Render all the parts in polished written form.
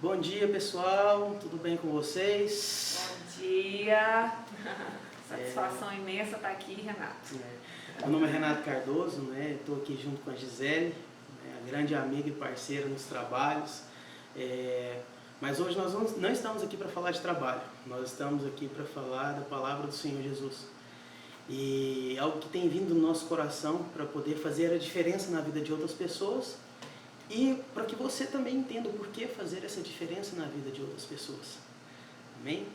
Bom dia, pessoal, tudo bem com vocês? Bom dia! Satisfação imensa estar aqui, Renato. Meu nome é Renato Cardoso, né? Estou aqui junto com a Gisele, né? A grande amiga e parceira nos trabalhos. Mas hoje nós não estamos aqui para falar de trabalho, nós estamos aqui para falar da palavra do Senhor Jesus. E algo que tem vindo no nosso coração para poder fazer a diferença na vida de outras pessoas e para que você também entenda o porquê fazer essa diferença na vida de outras pessoas. Amém?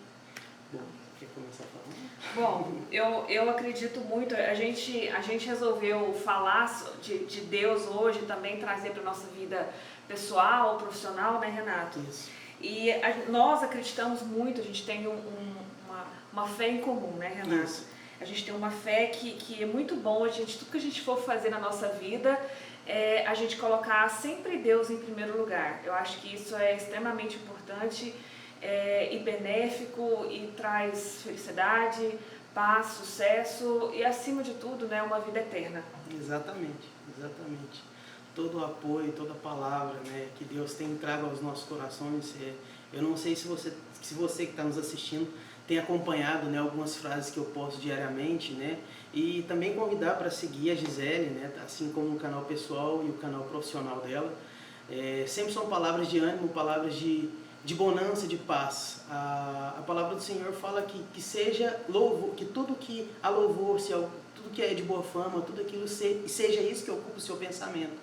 Bom, quer começar falando? Bom, eu acredito muito, a gente resolveu falar de Deus hoje, também trazer para a nossa vida pessoal, profissional, né, Renato? Isso. E nós acreditamos muito, a gente tem uma fé em comum, né, Renato? Isso. A gente tem uma fé que é muito bom, tudo que a gente for fazer na nossa vida, a gente colocar sempre Deus em primeiro lugar. Eu acho que isso é extremamente importante e benéfico e traz felicidade, paz, sucesso e, acima de tudo, né, uma vida eterna. Exatamente, exatamente. Todo o apoio, toda a palavra, né, que Deus tem trago aos nossos corações. Eu não sei se você que está nos assistindo tem acompanhado, né, algumas frases que eu posto diariamente, né, e também convidar para seguir a Gisele, né, assim como o canal pessoal e o canal profissional dela. Sempre são palavras de ânimo, palavras de bonança, de paz. A palavra do Senhor fala que seja louvor, que tudo que há louvor, tudo que é de boa fama, tudo aquilo seja isso que ocupa o seu pensamento.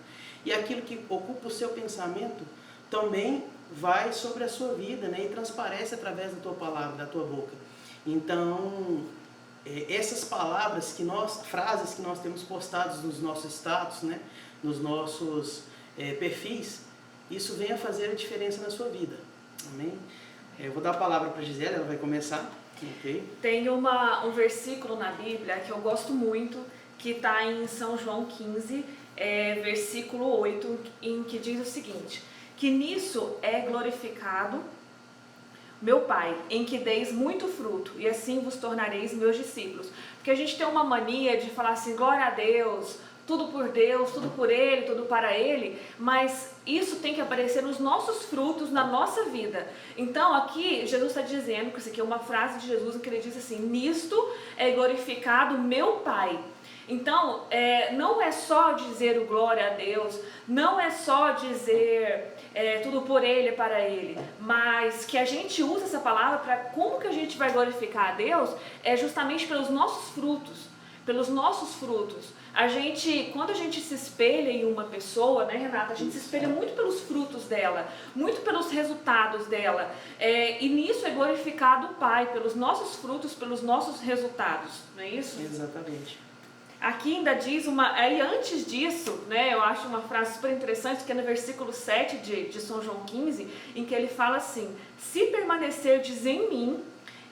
E aquilo que ocupa o seu pensamento também vai sobre a sua vida, né, e transparece através da tua palavra, da tua boca. Então, essas palavras frases que nós temos postados nos nossos status, né, nos nossos perfis, isso vem a fazer a diferença na sua vida. Amém? Eu vou dar a palavra para a Gisele, ela vai começar. Okay. Tem um versículo na Bíblia que eu gosto muito, que está em São João 15, versículo 8, em que diz o seguinte: que nisso é glorificado meu Pai, em que deis muito fruto, e assim vos tornareis meus discípulos. Porque a gente tem uma mania de falar assim, glória a Deus, tudo por Ele, tudo para Ele, mas isso tem que aparecer nos nossos frutos, na nossa vida. Então aqui Jesus está dizendo, que isso aqui é uma frase de Jesus, em que Ele diz assim, nisto é glorificado meu Pai. Então, não é só dizer o glória a Deus, não é só dizer tudo por Ele, para Ele, mas que a gente usa essa palavra para como que a gente vai glorificar a Deus, justamente pelos nossos frutos, quando a gente se espelha em uma pessoa, né, Renata, a gente se espelha muito pelos frutos dela, muito pelos resultados dela, e nisso é glorificado o Pai, pelos nossos frutos, pelos nossos resultados, não é isso? Exatamente. Aqui ainda diz aí antes disso, né, eu acho uma frase super interessante, que é no versículo 7 de São João 15, em que ele fala assim, se permanecerdes em mim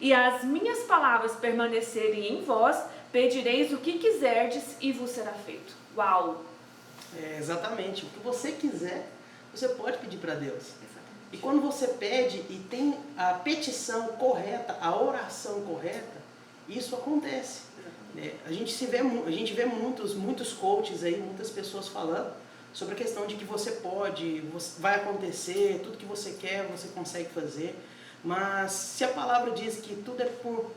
e as minhas palavras permanecerem em vós, pedireis o que quiserdes e vos será feito. Uau! Exatamente, o que você quiser, você pode pedir para Deus. Exatamente. E quando você pede e tem a petição correta, a oração correta, isso acontece. A gente vê muitos coaches aí, muitas pessoas falando sobre a questão de que você pode, vai acontecer, tudo que você quer, você consegue fazer. Mas se a palavra diz que tudo é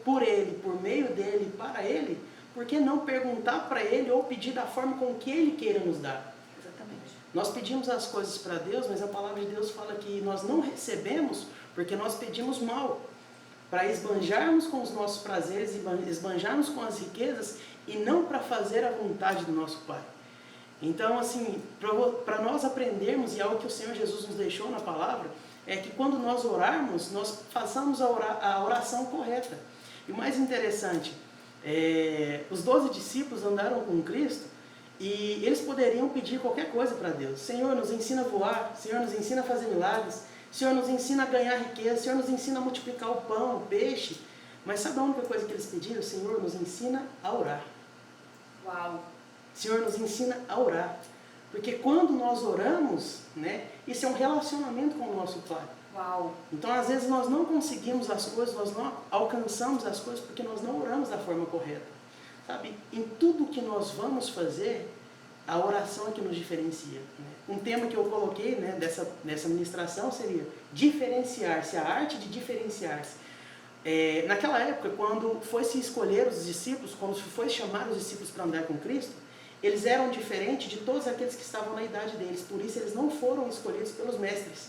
por Ele, por meio dEle, para Ele, por que não perguntar para Ele ou pedir da forma com que Ele queira nos dar? Exatamente. Nós pedimos as coisas para Deus, mas a palavra de Deus fala que nós não recebemos porque nós pedimos mal, para esbanjarmos com os nossos prazeres, esbanjarmos com as riquezas e não para fazer a vontade do nosso Pai. Então, assim, para nós aprendermos, e algo que o Senhor Jesus nos deixou na palavra, é que quando nós orarmos, nós façamos a oração correta. E o mais interessante, os 12 discípulos andaram com Cristo e eles poderiam pedir qualquer coisa para Deus. Senhor, nos ensina a voar, Senhor, nos ensina a fazer milagres, Senhor, nos ensina a ganhar riqueza, Senhor, nos ensina a multiplicar o pão, o peixe. Mas sabe a única coisa que eles pediram? Senhor, nos ensina a orar. Uau! Senhor, nos ensina a orar. Porque quando nós oramos, né, isso é um relacionamento com o nosso Pai. Uau! Então, às vezes, nós não conseguimos as coisas, nós não alcançamos as coisas porque nós não oramos da forma correta. Sabe? Em tudo que nós vamos fazer, a oração é que nos diferencia. Né? Um tema que eu coloquei, né, dessa ministração seria diferenciar-se, a arte de diferenciar-se. Naquela época, quando foi se escolher os discípulos, quando foi chamar os discípulos para andar com Cristo, eles eram diferentes de todos aqueles que estavam na idade deles, por isso eles não foram escolhidos pelos mestres.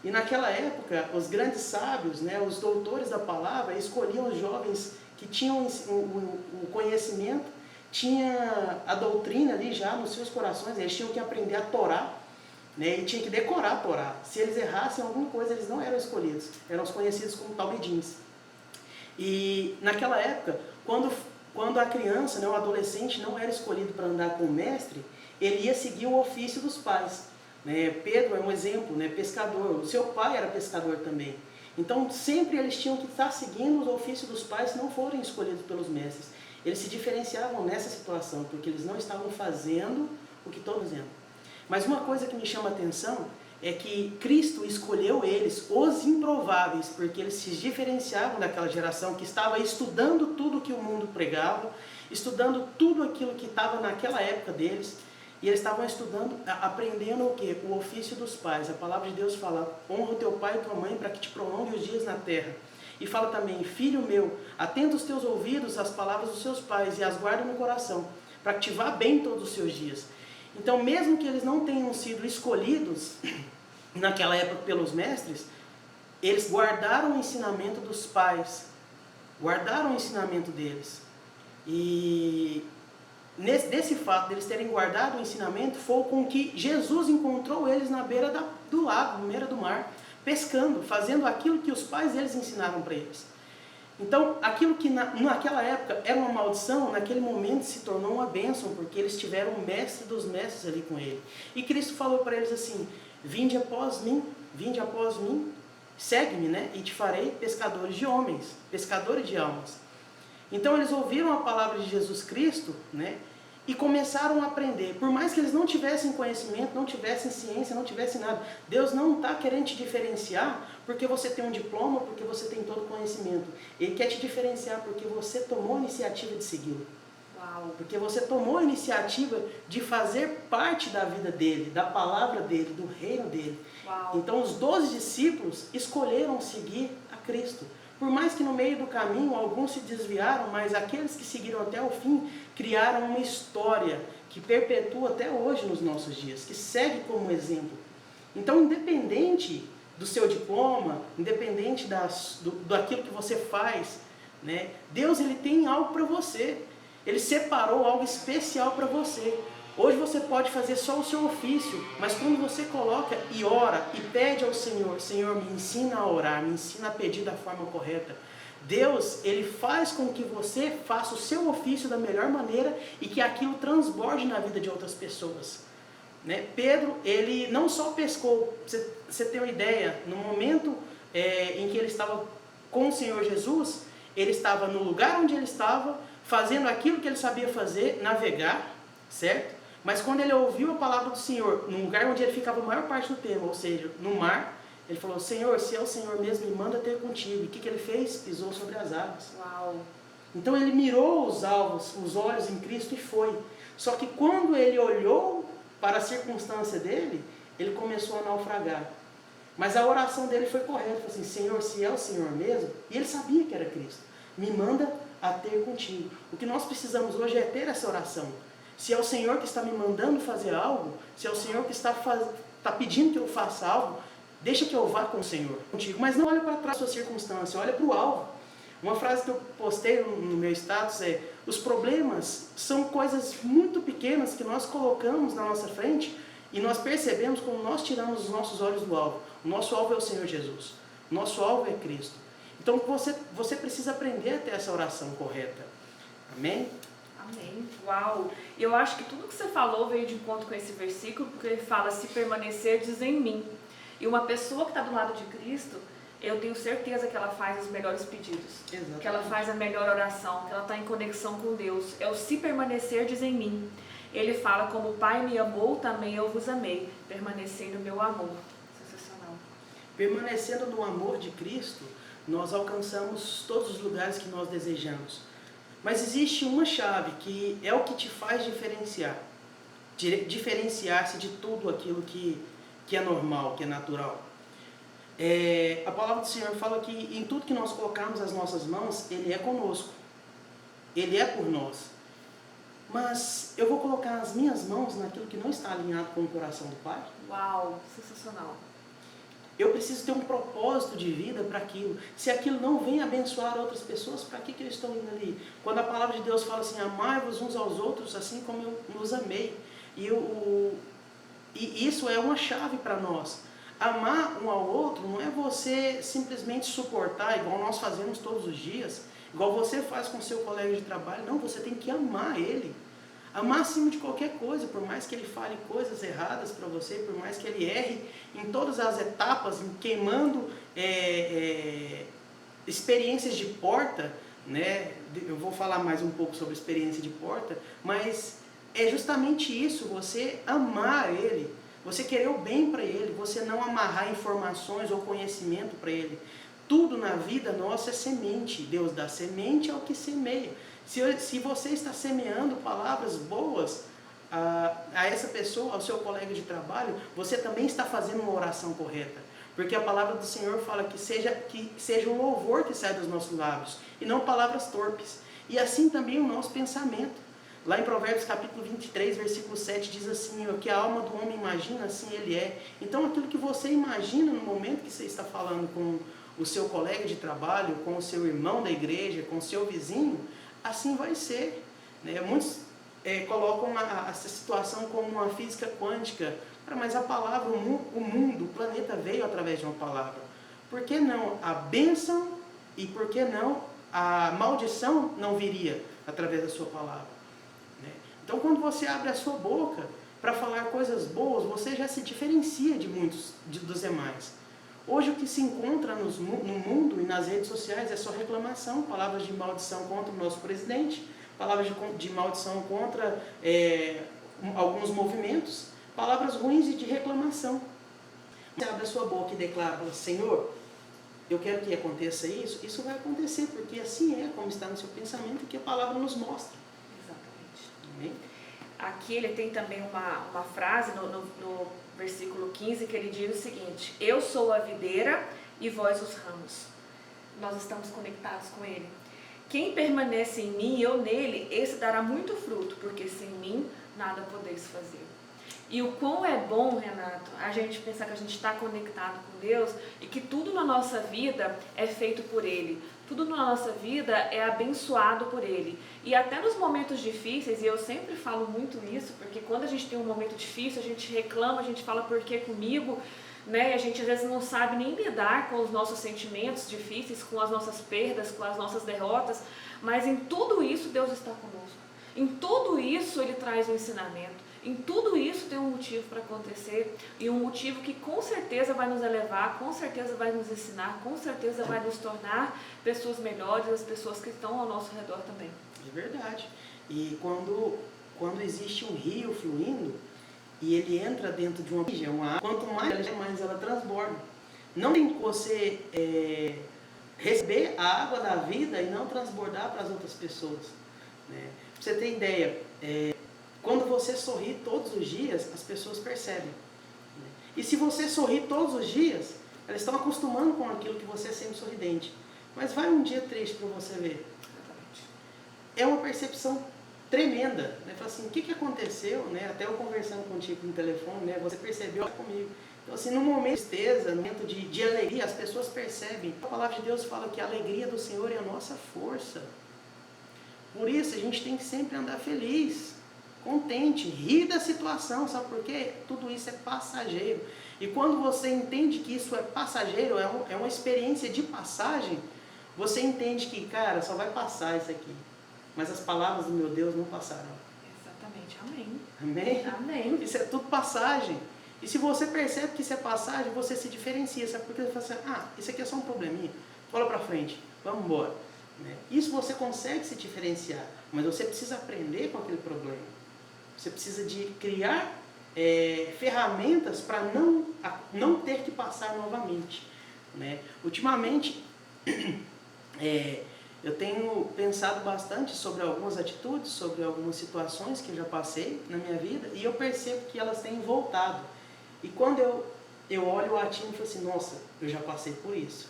E naquela época, os grandes sábios, né, os doutores da palavra, escolhiam os jovens que tinham o conhecimento, tinha a doutrina ali já nos seus corações, eles tinham que aprender a Torá, né, e tinham que decorar a Torá. Se eles errassem alguma coisa, eles não eram escolhidos, eram os conhecidos como talmidins. E naquela época, quando a criança, né, o adolescente não era escolhido para andar com o mestre, ele ia seguir o ofício dos pais. Né? Pedro é um exemplo, né, pescador, o seu pai era pescador também. Então sempre eles tinham que estar seguindo o ofício dos pais se não forem escolhidos pelos mestres. Eles se diferenciavam nessa situação, porque eles não estavam fazendo o que todos fazendo. Mas uma coisa que me chama a atenção é que Cristo escolheu eles, os improváveis, porque eles se diferenciavam daquela geração que estava estudando tudo que o mundo pregava, estudando tudo aquilo que estava naquela época deles, e eles estavam estudando, aprendendo o quê? O ofício dos pais. A palavra de Deus fala, honra o teu pai e tua mãe para que te prolongue os dias na terra. E fala também, filho meu, atenta os teus ouvidos às palavras dos seus pais e as guarda no coração, para que te vá bem todos os seus dias. Então, mesmo que eles não tenham sido escolhidos naquela época pelos mestres, eles guardaram o ensinamento dos pais, guardaram o ensinamento deles. E desse fato deles terem guardado o ensinamento, foi com que Jesus encontrou eles na beira do lago, na beira do mar, pescando, fazendo aquilo que os pais deles ensinaram para eles. Então, aquilo que naquela época era uma maldição, naquele momento se tornou uma bênção, porque eles tiveram o mestre dos mestres ali com ele. E Cristo falou para eles assim, vinde após mim, segue-me, né? E te farei pescadores de homens, pescadores de almas. Então eles ouviram a palavra de Jesus Cristo, né? E começaram a aprender. Por mais que eles não tivessem conhecimento, não tivessem ciência, não tivessem nada, Deus não está querendo te diferenciar porque você tem um diploma, porque você tem todo o conhecimento. Ele quer te diferenciar porque você tomou a iniciativa de segui-lo. Porque você tomou a iniciativa de fazer parte da vida dele, da palavra dele, do reino dele. Uau. Então os 12 discípulos escolheram seguir a Cristo. Por mais que no meio do caminho alguns se desviaram, mas aqueles que seguiram até o fim criaram uma história que perpetua até hoje nos nossos dias, que segue como exemplo. Então, independente do seu diploma, independente daquilo que você faz, né, Deus ele tem algo para você. Ele separou algo especial para você. Hoje você pode fazer só o seu ofício, mas quando você coloca e ora e pede ao Senhor, Senhor, me ensina a orar, me ensina a pedir da forma correta. Deus, ele faz com que você faça o seu ofício da melhor maneira e que aquilo transborde na vida de outras pessoas. Né? Pedro, ele não só pescou, você tem uma ideia, no momento em que ele estava com o Senhor Jesus, ele estava no lugar onde ele estava, fazendo aquilo que ele sabia fazer, navegar, certo? Mas quando ele ouviu a palavra do Senhor, no lugar onde ele ficava a maior parte do tempo, ou seja, no mar, ele falou, Senhor, se é o Senhor mesmo, me manda ter contigo. E o que ele fez? Pisou sobre as águas. Uau. Então ele mirou os olhos em Cristo e foi. Só que quando ele olhou para a circunstância dele, ele começou a naufragar. Mas a oração dele foi correta, ele falou assim, Senhor, se é o Senhor mesmo, e ele sabia que era Cristo, me manda a ter contigo. O que nós precisamos hoje é ter essa oração. Se é o Senhor que está me mandando fazer algo, se é o Senhor que está pedindo que eu faça algo, deixa que eu vá com o Senhor, contigo. Mas não olha para trás da sua circunstância, olha para o alvo. Uma frase que eu postei no meu status é, os problemas são coisas muito pequenas que nós colocamos na nossa frente e nós percebemos como nós tiramos os nossos olhos do alvo. O nosso alvo é o Senhor Jesus. O nosso alvo é Cristo. Então você precisa aprender a ter essa oração correta. Amém? Amém. Uau! Eu acho que tudo que você falou veio de encontro com esse versículo, porque ele fala, se permanecerdes em mim. E uma pessoa que está do lado de Cristo, eu tenho certeza que ela faz os melhores pedidos. Exatamente. Que ela faz a melhor oração, que ela está em conexão com Deus. É o se permanecerdes em mim. Ele fala, como o Pai me amou, também eu vos amei. Permanecei no meu amor. Sensacional. Permanecendo no amor de Cristo, nós alcançamos todos os lugares que nós desejamos. Mas existe uma chave que é o que te faz diferenciar. diferenciar-se de tudo aquilo que é normal, que é natural. A palavra do Senhor fala que em tudo que nós colocarmos as nossas mãos, Ele é conosco. Ele é por nós. Mas eu vou colocar as minhas mãos naquilo que não está alinhado com o coração do Pai? Uau, sensacional. Eu preciso ter um propósito de vida para aquilo. Se aquilo não vem abençoar outras pessoas, para que eu estou indo ali? Quando a palavra de Deus fala assim, amai-vos uns aos outros assim como eu nos amei. E isso é uma chave para nós. Amar um ao outro não é você simplesmente suportar, igual nós fazemos todos os dias, igual você faz com seu colega de trabalho. Não, você tem que amar ele. Amar acima de qualquer coisa, por mais que ele fale coisas erradas para você, por mais que ele erre em todas as etapas, queimando experiências de porta, né? Eu vou falar mais um pouco sobre experiência de porta, mas é justamente isso, você amar ele, você querer o bem para ele, você não amarrar informações ou conhecimento para ele. Tudo na vida nossa é semente, Deus dá semente ao que semeia. Se você está semeando palavras boas a essa pessoa, ao seu colega de trabalho, você também está fazendo uma oração correta. Porque a palavra do Senhor fala que seja um louvor que sai dos nossos lábios, e não palavras torpes. E assim também o nosso pensamento. Lá em Provérbios capítulo 23, versículo 7, diz assim, o que a alma do homem imagina, assim ele é. Então aquilo que você imagina no momento que você está falando com o seu colega de trabalho, com o seu irmão da igreja, com o seu vizinho, assim vai ser. Né? Muitos colocam essa situação como uma física quântica, mas a palavra, o mundo, o planeta veio através de uma palavra. Por que não a bênção e por que não a maldição não viria através da sua palavra? Né? Então quando você abre a sua boca para falar coisas boas, você já se diferencia de muitos dos demais. Hoje o que se encontra no mundo e nas redes sociais é só reclamação, palavras de maldição contra o nosso presidente, palavras de maldição contra alguns movimentos, palavras ruins e de reclamação. Você abre a sua boca e declara, Senhor, eu quero que aconteça isso, isso vai acontecer, porque assim é como está no seu pensamento e que a palavra nos mostra. Exatamente. Amém? Aqui ele tem também uma frase no versículo 15 que ele diz o seguinte, eu sou a videira e vós os ramos. Nós estamos conectados com ele. Quem permanece em mim e eu nele, esse dará muito fruto, porque sem mim nada podeis fazer. E o quão é bom, Renato, a gente pensar que a gente está conectado com Deus e que tudo na nossa vida é feito por Ele. Tudo na nossa vida é abençoado por Ele. E até nos momentos difíceis, e eu sempre falo muito isso, porque quando a gente tem um momento difícil, a gente reclama, a gente fala por que comigo, né? A gente às vezes não sabe nem lidar com os nossos sentimentos difíceis, com as nossas perdas, com as nossas derrotas, mas em tudo isso Deus está conosco. Em tudo isso Ele traz um ensinamento. Em tudo isso tem um motivo para acontecer e um motivo que com certeza vai nos elevar, com certeza vai nos ensinar, com certeza vai nos tornar pessoas melhores, as pessoas que estão ao nosso redor também. É verdade. E quando existe um rio fluindo e ele entra dentro de uma água, quanto mais ela transborda. Não tem que você receber a água da vida e não transbordar para as outras pessoas. Né? Pra você ter ideia, quando você sorri todos os dias, as pessoas percebem. E se você sorri todos os dias, elas estão acostumando com aquilo que você é sempre sorridente. Mas vai um dia triste para você ver. É uma percepção tremenda. Né? Fala assim, o que aconteceu? Né? Até eu conversando contigo no telefone, né? Você percebeu comigo. Então assim, no momento de tristeza, no momento de alegria, as pessoas percebem. A palavra de Deus fala que a alegria do Senhor é a nossa força. Por isso a gente tem que sempre andar feliz, contente, rir da situação, sabe por quê? Tudo isso é passageiro. E quando você entende que isso é passageiro, é uma experiência de passagem, você entende que, cara, só vai passar isso aqui. Mas as palavras do meu Deus não passarão. Exatamente, amém. Amém? Amém. Isso é tudo passagem. E se você percebe que isso é passagem, você se diferencia, sabe por quê? Você fala assim, isso aqui é só um probleminha, bola pra frente, vamos embora. Né? Isso você consegue se diferenciar, mas você precisa aprender com aquele problema. Você precisa de criar ferramentas para não ter que passar novamente. Né? Ultimamente, Eu tenho pensado bastante sobre algumas atitudes, sobre algumas situações que eu já passei na minha vida e eu percebo que elas têm voltado. E quando eu olho o ativo e falo assim, nossa, eu já passei por isso.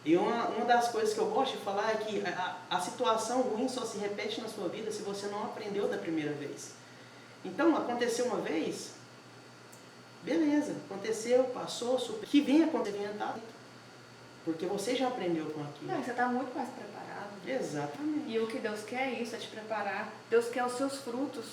E uma das coisas que eu gosto de falar é que a situação ruim só se repete na sua vida se você não aprendeu da primeira vez. Então, aconteceu uma vez, beleza, aconteceu, passou, super. Que vem acontecer, vem andar. Porque você já aprendeu com aquilo. Não, você está muito mais preparado. Exatamente. E o que Deus quer é isso, é te preparar. Deus quer os seus frutos.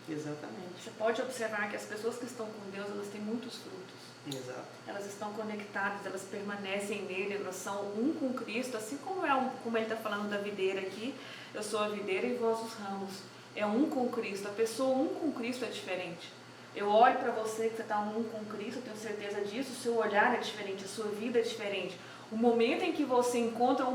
Exatamente. Você pode observar que as pessoas que estão com Deus, elas têm muitos frutos. Exato. Elas estão conectadas, elas permanecem nele, elas são um com Cristo, assim como como ele está falando da videira aqui, eu sou a videira e vós os ramos. É um com Cristo. A pessoa um com Cristo é diferente. Eu olho para você que você está um com Cristo, eu tenho certeza disso, o seu olhar é diferente, a sua vida é diferente. O momento em que você encontra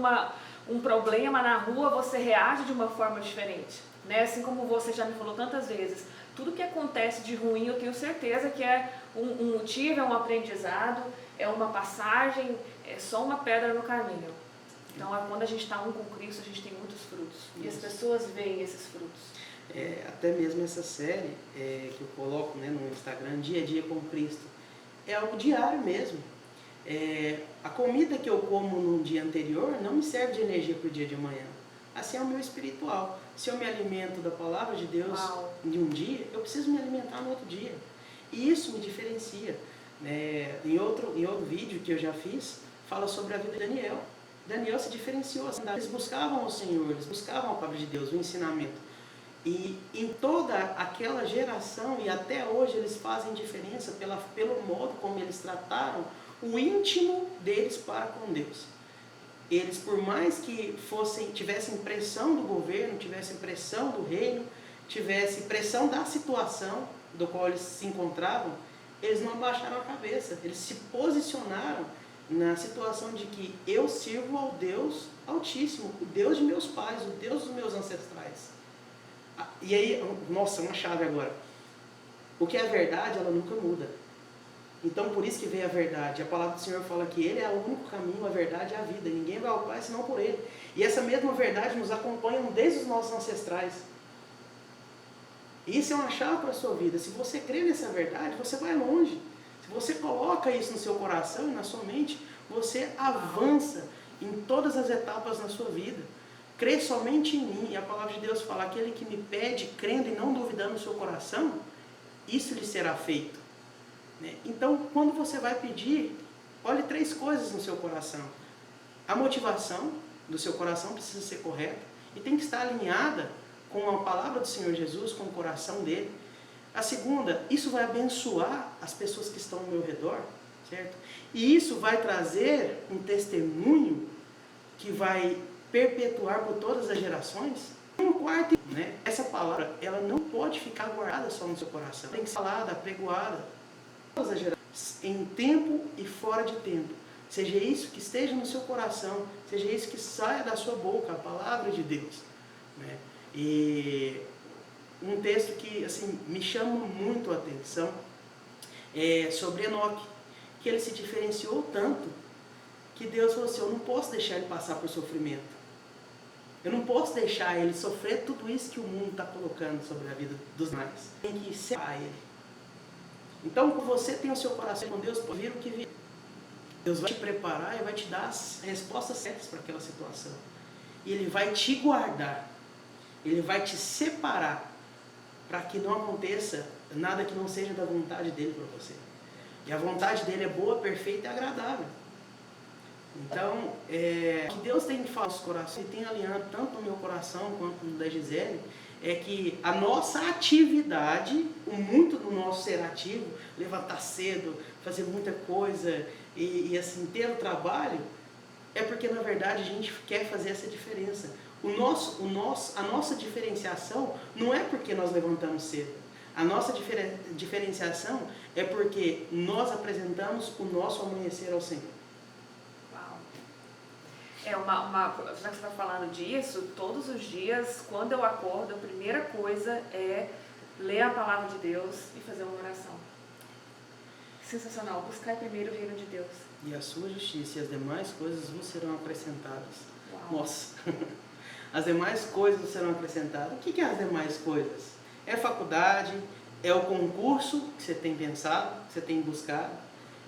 um problema na rua, você reage de uma forma diferente. Né? Assim como você já me falou tantas vezes, tudo que acontece de ruim eu tenho certeza que é um motivo, é um aprendizado, é uma passagem, é só uma pedra no caminho. Então, quando a gente está um com Cristo, a gente tem muitos frutos. E as pessoas veem esses frutos. Até mesmo essa série que eu coloco, né, no Instagram, Dia a Dia com Cristo, é algo diário mesmo. A comida que eu como no dia anterior não me serve de energia para o dia de amanhã. Assim é o meu espiritual. Se eu me alimento da palavra de Deus de um dia, eu preciso me alimentar no outro dia. E isso me diferencia. Em outro vídeo que eu já fiz, fala sobre a vida de Daniel. Daniel se diferenciou. Eles buscavam o Senhor, eles buscavam a palavra de Deus, o ensinamento. E em toda aquela geração, e até hoje, eles fazem diferença pelo modo como eles trataram o íntimo deles para com Deus. Eles, por mais que tivessem pressão do governo, tivessem pressão do reino, tivessem pressão da situação do qual eles se encontravam, eles não abaixaram a cabeça. Eles se posicionaram na situação de que eu sirvo ao Deus Altíssimo, o Deus de meus pais, o Deus dos meus ancestrais. E aí, nossa, uma chave agora. O que é verdade, ela nunca muda. Então, por isso que veio a verdade. A palavra do Senhor fala que Ele é o único caminho, a verdade e a vida. Ninguém vai ao Pai senão por Ele. E essa mesma verdade nos acompanha desde os nossos ancestrais. Isso é uma chave para a sua vida. Se você crê nessa verdade, você vai longe. Se você coloca isso no seu coração e na sua mente, você avança em todas as etapas na sua vida. Crê somente em mim. E a palavra de Deus fala, aquele que me pede, crendo e não duvidando no seu coração, isso lhe será feito. Então, quando você vai pedir, olhe 3 coisas no seu coração. A motivação do seu coração precisa ser correta e tem que estar alinhada com a palavra do Senhor Jesus, com o coração dele. A segunda, isso vai abençoar as pessoas que estão ao meu redor, certo? E isso vai trazer um testemunho que vai perpetuar por todas as gerações. Um quarto, essa palavra, ela não pode ficar guardada só no seu coração. Tem que ser falada, apregoada, todas as gerações, em tempo e fora de tempo. Seja isso que esteja no seu coração, seja isso que saia da sua boca, a palavra de Deus. E um texto que assim, me chama muito a atenção é sobre Enoque, que ele se diferenciou tanto que Deus falou assim, eu não posso deixar ele passar por sofrimento. Eu não posso deixar ele sofrer tudo isso que o mundo está colocando sobre a vida dos demais. Tem que separar ele. Então, quando você tem o seu coração com Deus, pode vir o que vier. Deus vai te preparar e vai te dar as respostas certas para aquela situação. E Ele vai te guardar. Ele vai te separar para que não aconteça nada que não seja da vontade dEle para você. E a vontade dEle é boa, perfeita e agradável. Então, o que Deus tem que falar nos corações, e tem alinhado tanto no meu coração quanto no da Gisele, é que a nossa atividade, o muito do nosso ser ativo, levantar cedo, fazer muita coisa e assim, ter o trabalho, é porque na verdade a gente quer fazer essa diferença. A nossa diferenciação não é porque nós levantamos cedo. A nossa diferenciação é porque nós apresentamos o nosso amanhecer ao Senhor. Já que você está falando disso, todos os dias, quando eu acordo, a primeira coisa é ler a palavra de Deus e fazer uma oração. Sensacional, buscar primeiro o reino de Deus. E a sua justiça e as demais coisas vos serão acrescentadas. Uau. Nossa! As demais coisas serão acrescentadas. O que é as demais coisas? É faculdade, é o concurso que você tem pensado, que você tem buscado,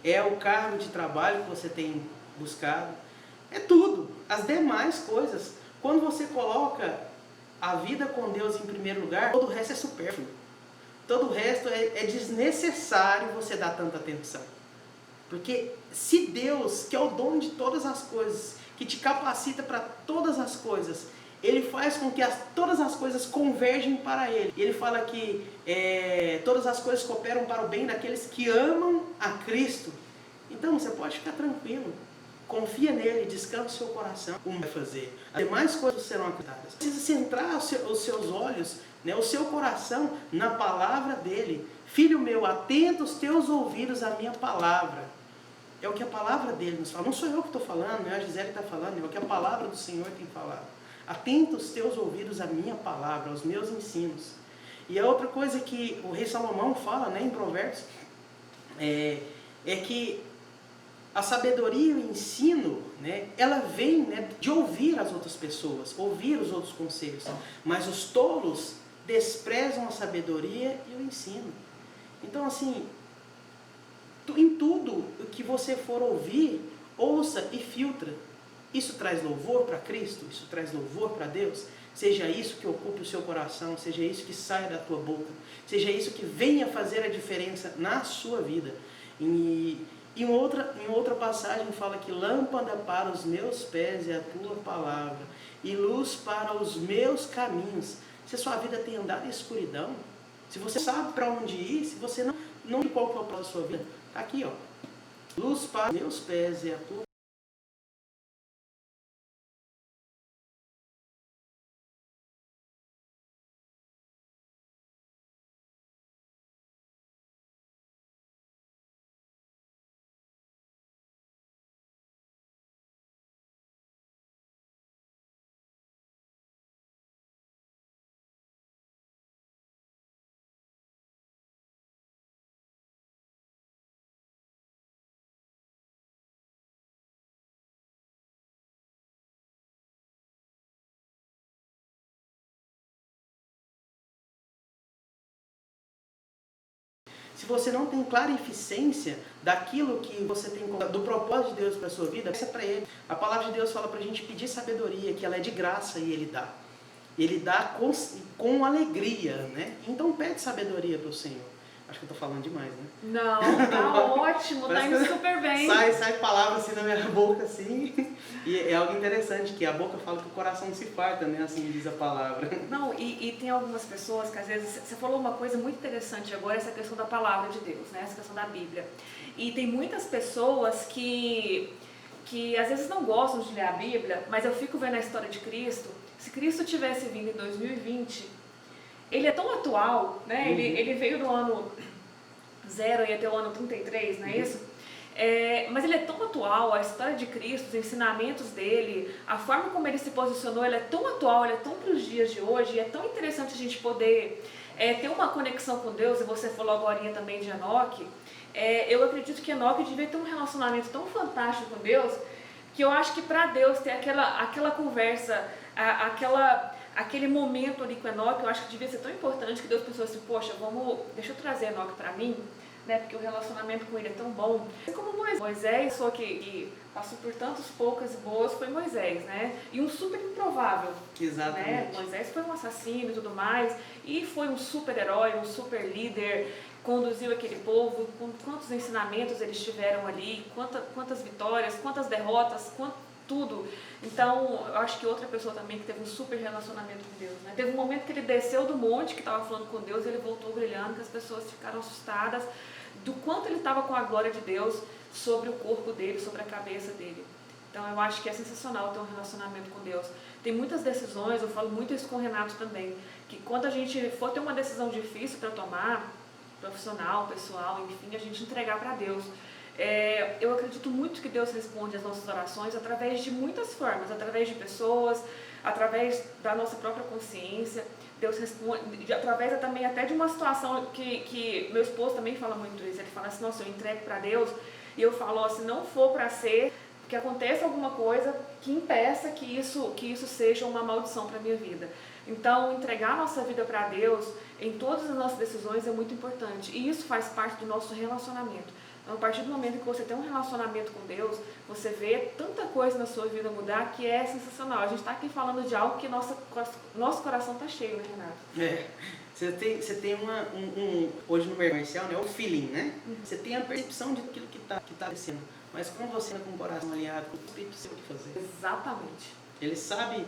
é o cargo de trabalho que você tem buscado, é tudo. As demais coisas, quando você coloca a vida com Deus em primeiro lugar, todo o resto é supérfluo. Todo o resto é desnecessário você dar tanta atenção. Porque se Deus, que é o dono de todas as coisas, que te capacita para todas as coisas, Ele faz com que todas as coisas convergem para Ele. Ele fala que todas as coisas cooperam para o bem daqueles que amam a Cristo. Então você pode ficar tranquilo. Confia nele, descansa o seu coração. Como vai fazer? As demais coisas serão acrescentadas. Precisa centrar os seus olhos, né, o seu coração na palavra dele. Filho meu, atenta os teus ouvidos à minha palavra. É o que a palavra dele nos fala. Não sou eu que estou falando, não é a Gisele que está falando, é o que a palavra do Senhor tem falado. Atenta os teus ouvidos à minha palavra, aos meus ensinos. E a outra coisa que o rei Salomão fala, né, em Provérbios, é que a sabedoria e o ensino, né, ela vem, né, de ouvir as outras pessoas, ouvir os outros conselhos. Mas os tolos desprezam a sabedoria e o ensino. Então, assim, em tudo o que você for ouvir, ouça e filtra. Isso traz louvor para Cristo? Isso traz louvor para Deus? Seja isso que ocupe o seu coração, seja isso que saia da tua boca, seja isso que venha fazer a diferença na sua vida. E em outra passagem fala que lâmpada para os meus pés é a tua palavra e luz para os meus caminhos. Se a sua vida tem andado em escuridão, se você sabe para onde ir, se você não de qual é o propósito da sua vida, está aqui, ó. Luz para os meus pés é a tua. Se você não tem clarificência daquilo que você tem, do propósito de Deus para a sua vida, peça para Ele. A palavra de Deus fala para a gente pedir sabedoria, que ela é de graça e Ele dá. Ele dá com alegria, né? Então pede sabedoria para o Senhor. Acho que eu estou falando demais, né? Não, tá ótimo, tá indo super bem. Sai palavra assim na minha boca, assim. E é algo interessante, que a boca fala que o coração se farta, né? Assim diz a palavra. Não, e tem algumas pessoas que às vezes, você falou uma coisa muito interessante agora, essa questão da palavra de Deus, né? Essa questão da Bíblia. E tem muitas pessoas que às vezes não gostam de ler a Bíblia, mas eu fico vendo a história de Cristo. Se Cristo tivesse vindo em 2020, ele é tão atual, né? Uhum. Ele veio no ano 0 e até o ano 33, não é isso? Mas ele é tão atual, a história de Cristo, os ensinamentos dele, a forma como ele se posicionou, ele é tão atual, ele é tão para os dias de hoje, e é tão interessante a gente poder ter uma conexão com Deus. E você falou agora também de Enoque. Eu acredito que Enoque devia ter um relacionamento tão fantástico com Deus, que eu acho que para Deus ter aquela conversa, aquele momento ali com Enoque, eu acho que devia ser tão importante que Deus pensou assim, poxa, deixa eu trazer Enoque para mim, né, porque o relacionamento com ele é tão bom. Como Moisés, só que passou por tantas poucas e boas, foi Moisés, né? E um super improvável. Exatamente. Né? Moisés foi um assassino e tudo mais, e foi um super herói, um super líder, conduziu aquele povo, com quantos ensinamentos eles tiveram ali, quantas vitórias, quantas derrotas, tudo. Então, eu acho que outra pessoa também que teve um super relacionamento com Deus, né? Teve um momento que ele desceu do monte, que estava falando com Deus, e ele voltou brilhando, que as pessoas ficaram assustadas do quanto ele estava com a glória de Deus sobre o corpo dele, sobre a cabeça dele. Então, eu acho que é sensacional ter um relacionamento com Deus. Tem muitas decisões, eu falo muito isso com o Renato também, que quando a gente for ter uma decisão difícil para tomar, profissional, pessoal, enfim, a gente entregar para Deus. Eu acredito muito que Deus responde às nossas orações através de muitas formas, através de pessoas, através da nossa própria consciência. Deus responde através também até de uma situação que meu esposo também fala muito isso. Ele fala assim, nossa, eu entrego para Deus, e eu falo, ó, se não for para ser que aconteça alguma coisa que impeça que isso seja uma maldição para a minha vida. Então, entregar nossa vida para Deus em todas as nossas decisões é muito importante. E isso faz parte do nosso relacionamento. Então, a partir do momento que você tem um relacionamento com Deus, você vê tanta coisa na sua vida mudar que é sensacional. A gente está aqui falando de algo que nosso coração está cheio, né, Renato? Você tem hoje no mercado comercial, né, o feeling, né? Você tem a percepção de aquilo que tá acontecendo. Mas quando você anda com o coração alinhado, com o Espírito, você sabe o que fazer. Exatamente. Ele sabe,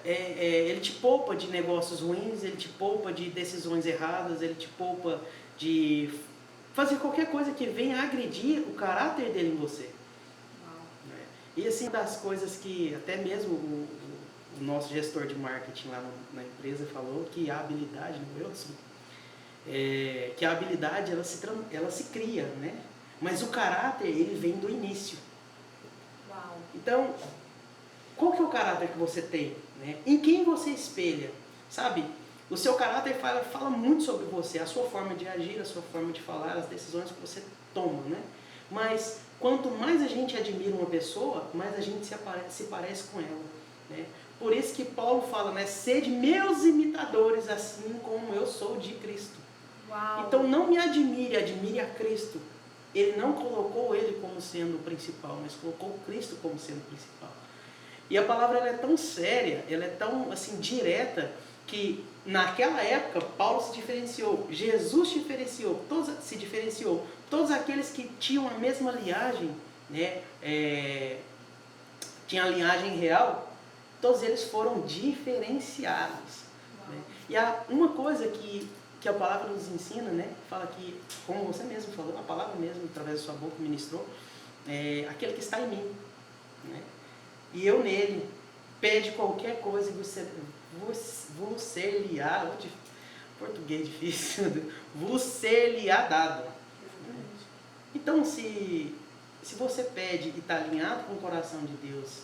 ele te poupa de negócios ruins, ele te poupa de decisões erradas, ele te poupa de fazer qualquer coisa que venha agredir o caráter dele em você. Né? E assim, uma das coisas que até mesmo o nosso gestor de marketing lá na empresa falou, que a habilidade, no Wilson, que a habilidade ela se cria, né? Mas o caráter ele vem do início. Uau. Então, qual que é o caráter que você tem? Né? Em quem você espelha? Sabe? O seu caráter fala muito sobre você, a sua forma de agir, a sua forma de falar, as decisões que você toma, né? Mas quanto mais a gente admira uma pessoa, mais a gente se parece com ela, né? Por isso que Paulo fala, né? Sede meus imitadores, assim como eu sou de Cristo. Uau. Então não me admire, admire a Cristo. Ele não colocou ele como sendo o principal, mas colocou Cristo como sendo o principal. E a palavra ela é tão séria, ela é tão assim direta, que naquela época Paulo se diferenciou, Jesus se diferenciou. Todos aqueles que tinham a mesma linhagem, né, tinha a linhagem real, todos eles foram diferenciados. Né? E há uma coisa que a palavra nos ensina, né? Fala que, como você mesmo falou, a palavra mesmo, através da sua boca, ministrou, aquele que está em mim, né? E eu nele, pede qualquer coisa e você lhe há, português difícil, você lhe há dado. Então, se você pede e está alinhado com o coração de Deus,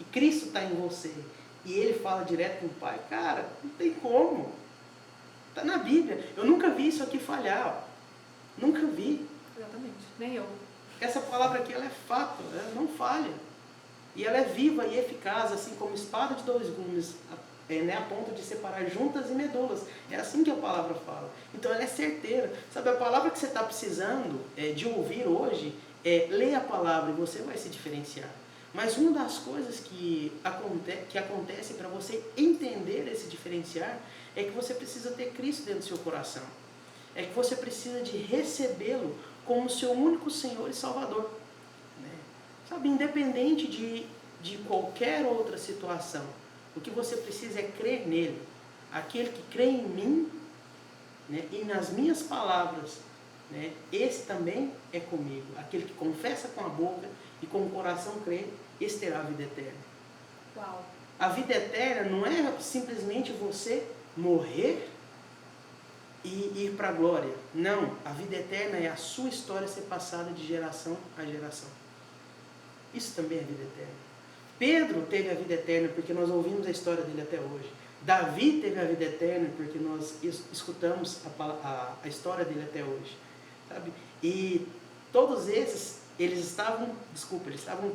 e Cristo está em você, e Ele fala direto com o Pai, cara, não tem como. Está na Bíblia. Eu nunca vi isso aqui falhar. Ó. Nunca vi. Exatamente. Nem eu. Essa palavra aqui ela é fato, ela não falha. E ela é viva e eficaz, assim como espada de dois gumes, né, a ponto de separar juntas e medulas. É assim que a palavra fala. Então ela é certeira. Sabe, a palavra que você está precisando de ouvir hoje, leia a palavra e você vai se diferenciar. Mas uma das coisas que acontece para você entender esse diferenciar é que você precisa ter Cristo dentro do seu coração. É que você precisa de recebê-lo como seu único Senhor e Salvador. Né? Sabe, independente de qualquer outra situação, o que você precisa é crer nele. Aquele que crê em mim, né, e nas minhas palavras, né, esse também é comigo. Aquele que confessa com a boca e com o coração crê, esse terá a vida eterna. Uau. A vida eterna não é simplesmente você morrer e ir para a glória. Não, a vida eterna é a sua história ser passada de geração a geração. Isso também é vida eterna. Pedro teve a vida eterna porque nós ouvimos a história dele até hoje. Davi teve a vida eterna porque nós escutamos a história dele até hoje. Sabe? E todos esses, eles estavam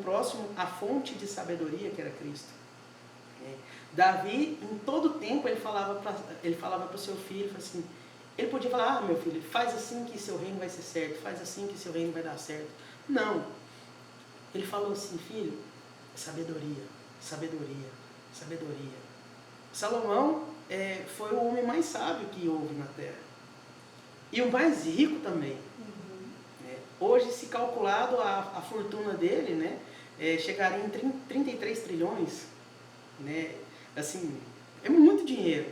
próximos à fonte de sabedoria que era Cristo. Davi, em todo tempo, ele falava para o seu filho, assim, ele podia falar, meu filho, faz assim que seu reino vai ser certo, faz assim que seu reino vai dar certo. Não. Ele falou assim, filho, sabedoria, sabedoria, sabedoria. Salomão foi o homem mais sábio que houve na terra. E o mais rico também. Hoje, se calculado a fortuna dele, né, chegaria em 33 trilhões. Né? Assim, é muito dinheiro.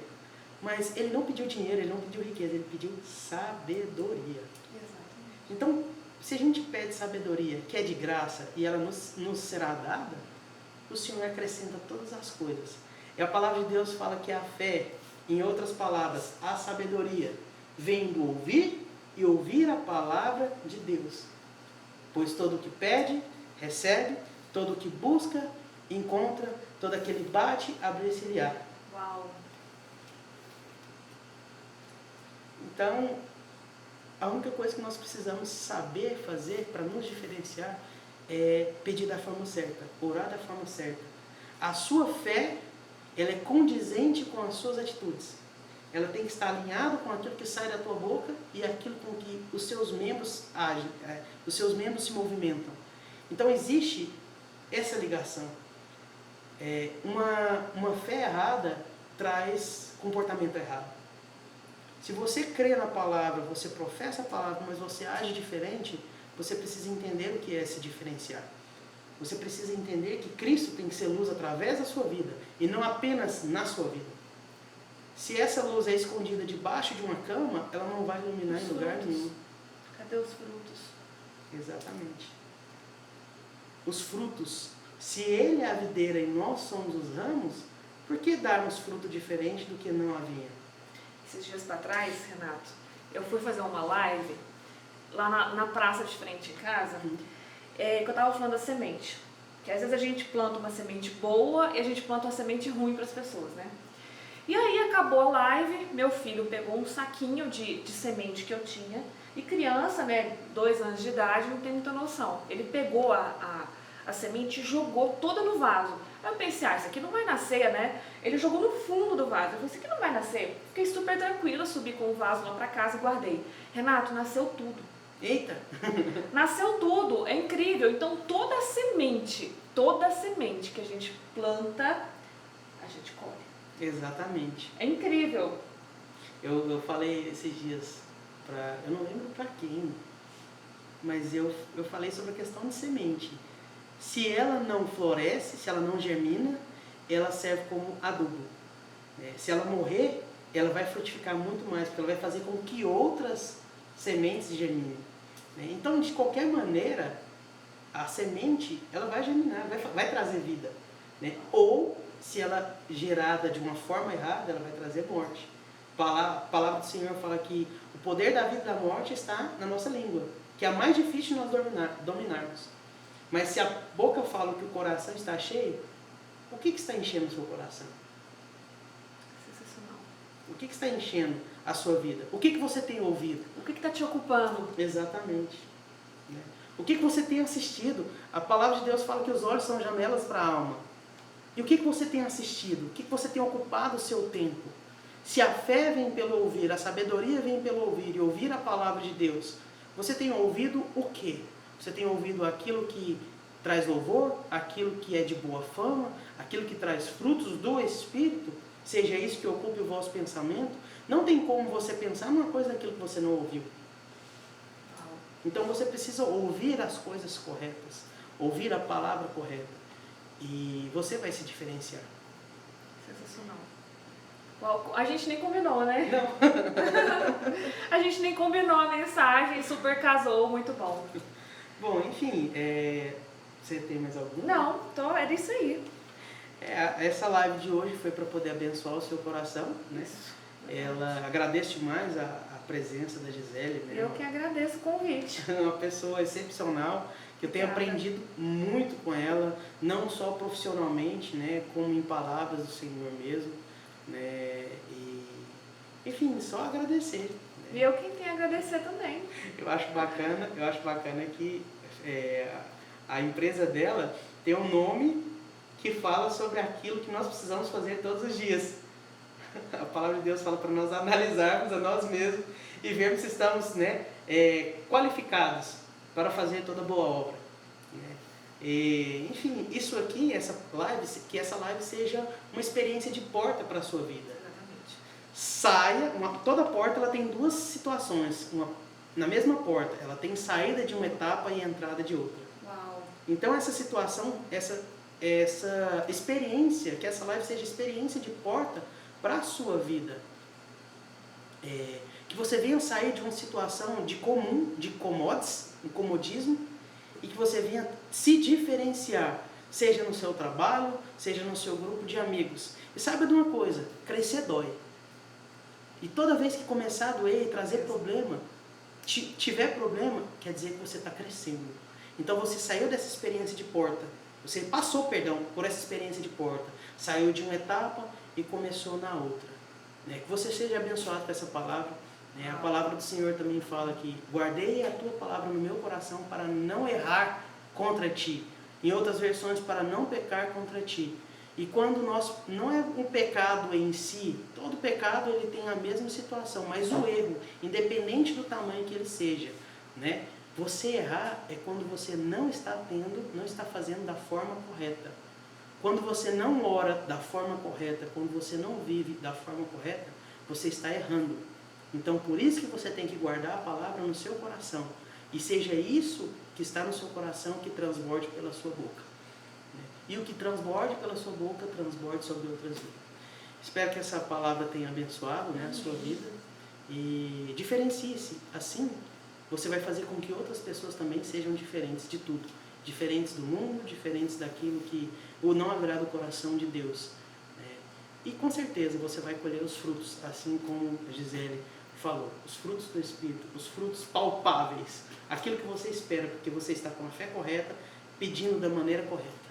Mas ele não pediu dinheiro, ele não pediu riqueza, ele pediu sabedoria. Exatamente. Então, se a gente pede sabedoria, que é de graça, e ela nos será dada, o Senhor acrescenta todas as coisas. E a palavra de Deus fala que a fé, em outras palavras, a sabedoria, vem do ouvir e ouvir a palavra de Deus. Pois todo o que pede, recebe, todo o que busca, encontra, todo aquele bate, abrir-se-lhe-á. Uau. Então, a única coisa que nós precisamos saber fazer para nos diferenciar pedir da forma certa, orar da forma certa. A sua fé, ela é condizente com as suas atitudes. Ela tem que estar alinhada com aquilo que sai da tua boca e aquilo com que os seus membros agem, os seus membros se movimentam. Então existe essa ligação. Uma fé errada traz comportamento errado. Se você crê na palavra, você professa a palavra, mas você age diferente, você precisa entender o que é se diferenciar. Você precisa entender que Cristo tem que ser luz através da sua vida e não apenas na sua vida. Se essa luz é escondida debaixo de uma cama, ela não vai iluminar em lugar nenhum. Cadê os frutos? Exatamente. Os frutos. Se Ele é a videira e nós somos os ramos, por que darmos fruto diferente do que não havia? Esses dias para trás, Renato, eu fui fazer uma live lá na praça de frente em casa, que eu estava falando da semente. Que às vezes a gente planta uma semente boa e a gente planta uma semente ruim para as pessoas, né? E aí acabou a live, meu filho pegou um saquinho de semente que eu tinha, e criança, né, 2 anos de idade, não tem muita noção. Ele pegou a semente e jogou toda no vaso. Aí eu pensei, isso aqui não vai nascer, né? Ele jogou no fundo do vaso. Eu falei, isso aqui não vai nascer. Fiquei super tranquila, subi com o vaso lá para casa e guardei. Renato, nasceu tudo. Eita! Nasceu tudo, é incrível. Então toda semente que a gente planta, a gente colhe. Exatamente. É incrível. Eu falei esses dias, eu não lembro para quem, mas eu falei sobre a questão de semente. Se ela não floresce, se ela não germina, ela serve como adubo. Se ela morrer, ela vai frutificar muito mais, porque ela vai fazer com que outras sementes germinem. Então, de qualquer maneira, a semente ela vai germinar, vai trazer vida. Ou, se ela gerada de uma forma errada, ela vai trazer morte. A palavra do Senhor fala que o poder da vida e da morte está na nossa língua, que é a mais difícil de nós dominarmos. Mas se a boca fala que o coração está cheio, o que está enchendo o seu coração? Sensacional. O que está enchendo a sua vida? O que você tem ouvido? O que está te ocupando? Exatamente. O que você tem assistido? A palavra de Deus fala que os olhos são janelas para a alma. E o que você tem assistido? O que você tem ocupado o seu tempo? Se a fé vem pelo ouvir, a sabedoria vem pelo ouvir e ouvir a palavra de Deus, você tem ouvido o quê? Você tem ouvido aquilo que traz louvor, aquilo que é de boa fama, aquilo que traz frutos do Espírito? Seja isso que ocupe o vosso pensamento. Não tem como você pensar numa coisa daquilo que você não ouviu. Então você precisa ouvir as coisas corretas, ouvir a palavra correta. E você vai se diferenciar. Sensacional. A gente nem combinou, né? Não. A gente nem combinou a mensagem, super casou, muito bom. Bom, enfim, você tem mais alguma? Não, então era isso aí. Essa live de hoje foi para poder abençoar o seu coração, né? Ela agradece demais a presença da Gisele, né? Eu que agradeço o convite. Uma pessoa excepcional, que eu tenho aprendido muito com ela, não só profissionalmente, né, como em palavras do Senhor mesmo, né? E, enfim, só agradecer. E eu quem tenho a agradecer também. Eu acho bacana que a empresa dela tem um nome que fala sobre aquilo que nós precisamos fazer todos os dias. A palavra de Deus fala para nós analisarmos a nós mesmos e vermos se estamos, né, qualificados para fazer toda boa obra. Né? E, enfim, isso aqui, que essa live seja uma experiência de porta para a sua vida. Exatamente. Toda porta ela tem 2 situações. Na mesma porta, ela tem saída de uma etapa e entrada de outra. Uau. Então essa situação, essa experiência, que essa live seja experiência de porta para a sua vida. Que você venha sair de uma situação de comodismo, e que você venha se diferenciar, seja no seu trabalho, seja no seu grupo de amigos. E saiba de uma coisa, crescer dói. E toda vez que começar a doer e trazer problema, tiver problema, quer dizer que você está crescendo. Então você saiu dessa experiência de porta, você passou, por essa experiência de porta, saiu de uma etapa e começou na outra. Que você seja abençoado com essa palavra. A palavra do Senhor também fala que guardei a tua palavra no meu coração para não errar contra ti. Em outras versões, para não pecar contra ti. E quando nós, não é o pecado em si, todo pecado ele tem a mesma situação, mas o erro, independente do tamanho que ele seja, né? Você errar é quando você não está fazendo da forma correta. Quando você não ora da forma correta, quando você não vive da forma correta, você está errando. Então, por isso que você tem que guardar a palavra no seu coração. E seja isso que está no seu coração que transborde pela sua boca. E o que transborde pela sua boca, transborde sobre outras vidas. Espero que essa palavra tenha abençoado, né, a sua vida. E diferencie-se. Assim, você vai fazer com que outras pessoas também sejam diferentes de tudo. Diferentes do mundo, diferentes daquilo que não haverá do coração de Deus. E com certeza você vai colher os frutos, assim como a Gisele falou. Os frutos do Espírito, os frutos palpáveis. Aquilo que você espera, porque você está com a fé correta, pedindo da maneira correta.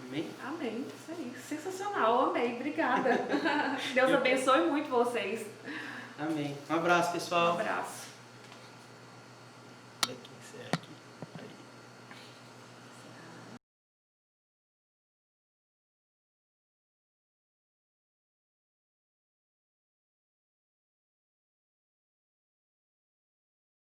Amém? Amém, isso aí. Sensacional, amei, obrigada. Deus abençoe muito vocês. Amém. Um abraço, pessoal. Um abraço.